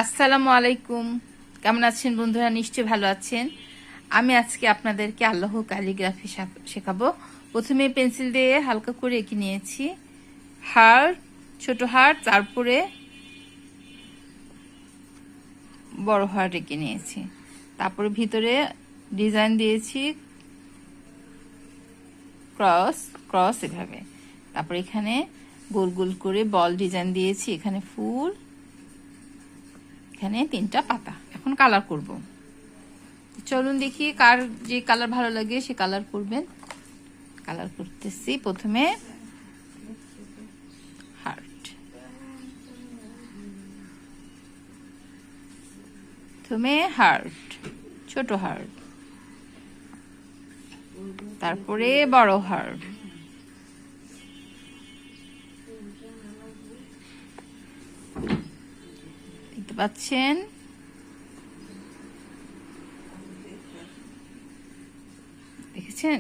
আসসালামু আলাইকুম। কেমন আছেন বন্ধুরা? নিশ্চয়ই ভালো আছেন। আমি আজকে আপনাদেরকে আল্লাহ ক্যালিগ্রাফি শেখাবো। প্রথমে পেন্সিল দিয়ে হালকা করে এঁকে নিয়েছি হার্ট, ছোট হার্ট, তারপরে বড় হার্ট এঁকে নিয়েছি। তারপরে ভিতরে ডিজাইন দিয়েছি ক্রস ক্রস এভাবে। তারপরে এখানে গোল গোল করে বল ডিজাইন দিয়েছি, এখানে ফুল, এখানে 3টা পাতা। এখন কালার করব। চলুন দেখি কার যে কালার ভালো লাগে সে কালার করবেন। কালার করতেছি। প্রথমে হার্ট, ছোট হার্ট, তারপরে বড় হার্ট, দেখতে পাচ্ছেন। দেখেছেন?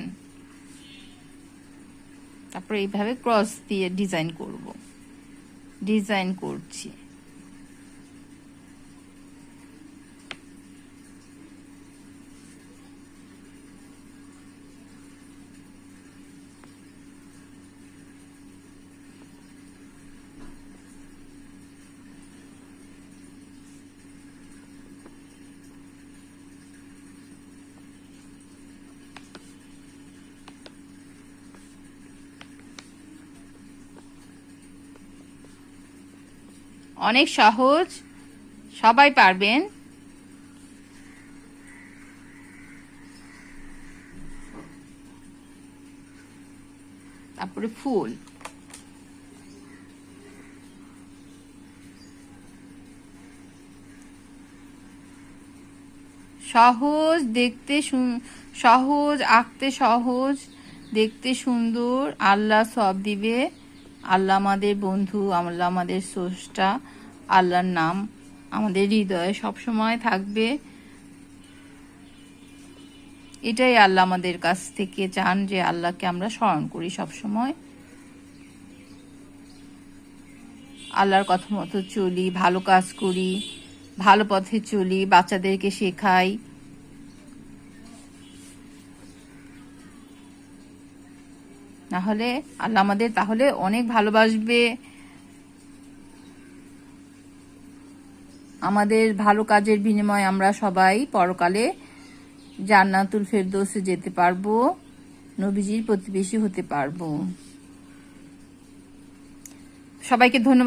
তারপরে এইভাবে ক্রস দিয়ে ডিজাইন করছি। অনেক সহজ, সবাই পারবেন। তারপরে ফুল, সহজ দেখতে, সহজ আঁকতে, সহজ দেখতে, সুন্দর। আল্লাহ সব দিবে। আল্লাহ আমাদের বন্ধু, আল্লাহ আমাদের স্রষ্টা। আল্লাহর নাম আমাদের হৃদয়ে সবসময় থাকবে। এটাই আল্লাহ আমাদের কাছ থেকে চান, যে আল্লাহকে আমরা স্মরণ করি সবসময়, আল্লাহর কথা মতো চলি, ভালো কাজ করি, ভালো পথে চলি, বাচ্চাদেরকে শেখাই। নাহলে আল্লাহ আমাদের তাহলে অনেক ভালোবাসবে। আমাদের ভালো কাজের বিনিময়ে আমরা সবাই পরকালে জান্নাতুল ফেরদৌসে যেতে পারবো, নবীজির প্রতিবেশী হতে পারবো। সবাইকে ধন্যবাদ।